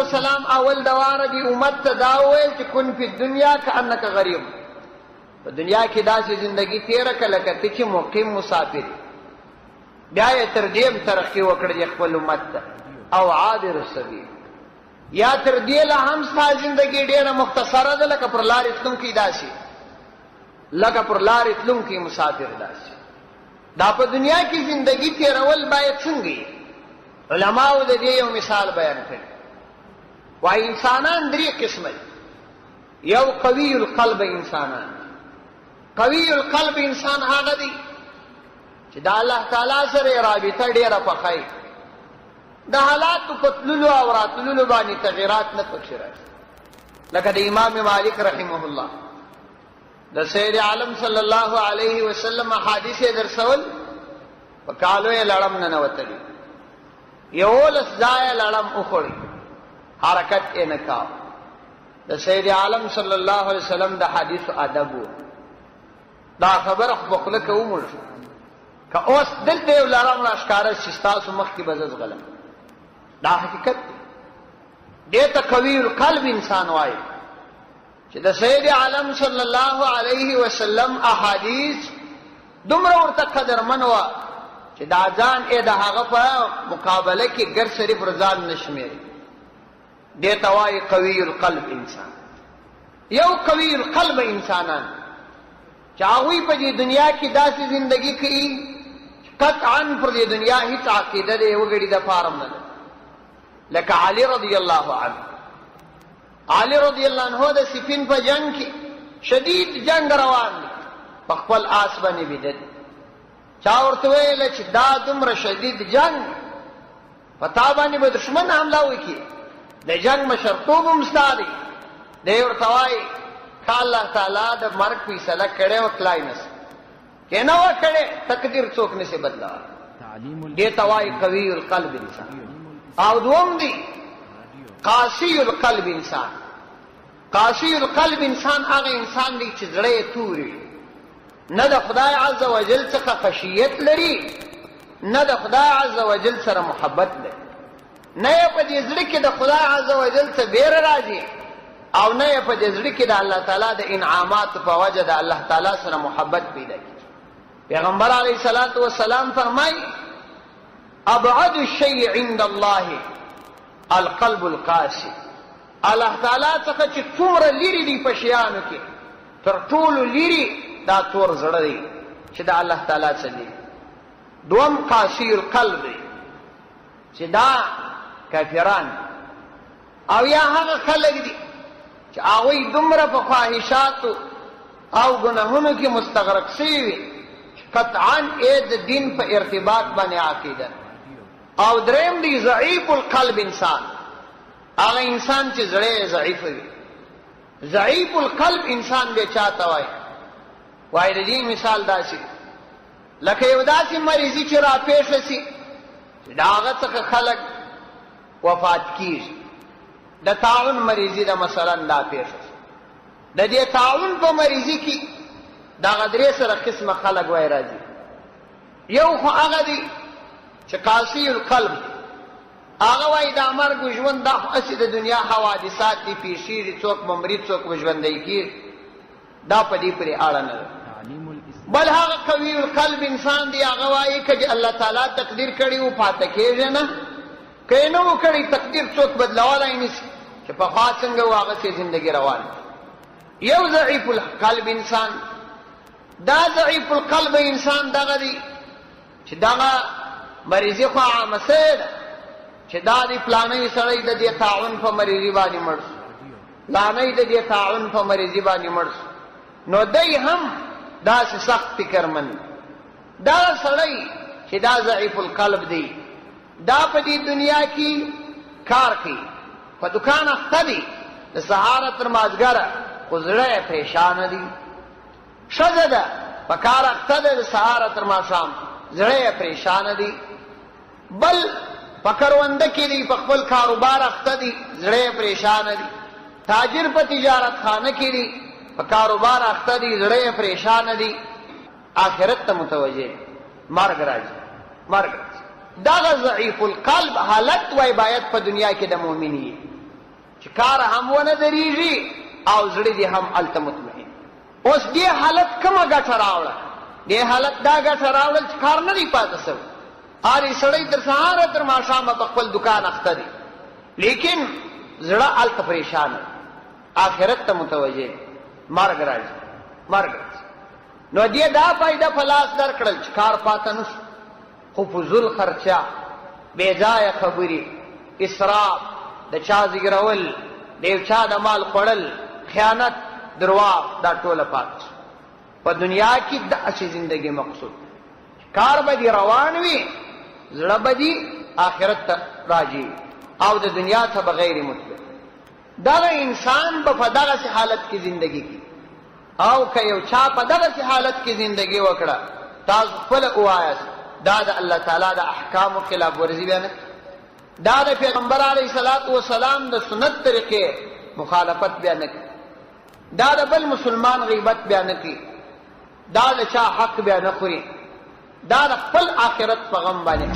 والسلام اول دواره دی امت ته دا وویل چې کن فی الدنیا کأنک غریب، په دنیا کې داسې زندگی تیره کړه لکه ته چې مقیم مسافر. بیا یې تر دې هم ترقي وکړه خپل امت ته او عابر السبیل، یا تر دې لا هم ستا زندگی ډېره مختصره ده لکه پر لارې تلونکی داسې، لکه پر لارې تلونکی مسافر داسې. دا په دنیا کې زندگی تیرول باید څنګه؟ علماء د دې یو مثال بیان کړي. وایي انسانان درې قسمه دي. یو قوي القلب انسانان. قوي القلب انسان هغه دی چې د الله تعالی سره رابطه ډېره پخی، د حالاتو په تللو او راتللو باندې تغیرات نه پکښې راځي. لکه د امام مالک رحمه الله د سید عالم صلی الله علیه وسلم احادیث یې درسول، په کالو یې لړم ننوتلي، 11 ځایه لړم وخوړی، حرکت یې نه کاوه. د سید عالم صلی الله علیه وسلم د حدیث ادب و. دا خبره خو په خوله کې ومړ شو، که اوس دلته یو لړم راښکاره شي ستاسو مخکې به زه ځغلم. دا حقیقت دی. دې ته قوي القلب انسان وایي چې د سید عالم صلی الله علیه وسلم احادیث دومره ورته قدرمن وه چې دا ځان یې د هغه په مقابله کې ګر شریف رضان نه شمېري. دې ته وایي قوي القلب انسان. یو قوي القلب انسانان چې هغوی په دې دنیا کې داسې زندگی کوي قطعا پر دې دنیا هیڅ عقیده د یوه ګړي دپاره نه ده. لکه علي رضی الله عنه. علي رضی الله عنه د سفین په جنگ کې شدید جنگ روان دی، په خپل آس باندې بیده دی. چا ورته ویله چې دا دومره شدید جنگ په تا باندې به دښمن حمله وکړي، د جنگ مشرتوب هم ستا دی. دی ورته وایي که الله تعالی د مرګ فیصله کړې وه کلای نسي، که نه وه کړې تقدیر څوک نسي بدلولی. دې ته وایي قوي القلب انسان. او دوم دی قاسي القلب انسان. قاسي القلب انسان هغه انسان دی چې زړه یې توري، نه د خدای عز وجل څخه خشیت لري، نه د خدای عز وجل سره محبت لري، نه یې په دې زړه کې د خدای عز وجل څخه بیره راځي، او نه یې په دې زړه کې د الله تعالی د انعاماتو په وجه د الله تعالی سره محبت پیدا کړي. پیغمبر علیه الصلاة والسلام فرمایي ابعد الشیء عند الله القلب القاسي. الله تعالی څخه چې څومره لري دی په شیانو کې تر ټولو لري دا تور زړه دی چې د الله تعالی څخه دی. دوم قاسي القلب دی چې دا کافران او یا هغه خلک دي چې هغوی دومره په خواهشاتو او ګناهونو کې مستغرق شوي وي چې قطعا یې د دین په ارتباط باندې عقیده. او دریم دی ضعیف القلب انسان. هغه انسان چې زړه ضعیف وي. ضعیف القلب انسان به چاته وایي؟ وایي د دې مثال داسې لکه یو داسې مریضي چې راپېښه شي چې د هغه څخه خلک وفات کیږي. د طاعون مریضي ده مثلا دا پېښه شي. د دې طاعون په مریضي کې دغه درې سره قسمه خلک وایي راځي. یو خو هغه دی چې قاسي القلب، هغه وایي دا مرګ و ژوند دا خو هسې د دنیا حوادثات دي، پیښېږي، څوک به مري څوک به ژوندی کېږي، دا په دې پورې اړه نه ده. بل هغه قوي القلب انسان دی، هغه وایي که چې الله تعالی تقدیر کړي و پاته کېږي نه، که یې نه و کړی تقدیر څوک بدلولی نه شي، چې پخوا څنګه و هغسې زندګي روانه. یو ضعیف القلب انسان. دا ضعیف القلب انسان دغه دی چې دغه مریضي خو عامه سوې ده چې دا د فلانی سړی د دې طاعون په مریضي باندې مړ شو، فلانی د دې طاعون په مریضي باندې مړ شو، نو دی هم داسې سخت فکرمند. دا سړی چې دا ضعیف القلب دی دا په دې دنیا کې کار کوي، په دکان اخته دی د سهاره تر مازدیګره، خو زړه یې پریشانه دی. ښځه ده په کار اخته ده د سهاره تر ماښام، زړه یې پریشانه دی. بل په کرونده کې دی په خپل کاروبار اخته دی، زړه یې پریشانه دی. تاجر په تجارت خانه کې دی په کاروبار اخته دی، زړه یې پریشانه دی. آخرت ته متوجه مرګ راځي، مرګ راځي. دغه ضعیف القلب حالت وای باید په دنیا کې د مؤمن وي. چې کار هم ونه درېږي او زړه دې هم هلته مطمئن. اوس دې حالت کومه ګټه راوړه؟ دې حالت دا ګټه راوړل چې کار نه دی پاتې سوی. هر سړی تر سهاره تر ماښامه په خپل دکان اخته دی، لیکن زړه هلته پریشان دی، آخرت ته متوجه دی. مرګ راځي، مرګ راځي. نو دې دا فایده په لاس درکړل چې کار پاته نه شو، خو فضول خرچه، بې ځایه خبرې، اسراف، د چا زیږرول، د یو چا د مال خوړل، خیانت، درواغ، دا ټوله پاته شو. په دنیا کې داسې زندګي مقصود، کار به دې روان وي، زړه به دې آخرت ته راځي او د دنیا ته بغیر مطلب. دغه انسان به په دغسې حالت کې زندګي کوي. او که یو چا په دغسې حالت کې زندګي وکړه، تاسو خپله ووایاست دا د الله تعالی د احکامو خلاف ورزي بیا نه کوي، دا د پیغمبر علیه الصلاة والسلام د سنت طریقې مخالفت بیا نه کوي، دا د بل مسلمان غیبت بیا نه کوي، دا د چا حق بیا نه خوري، دا د خپل آخرت په غم باندې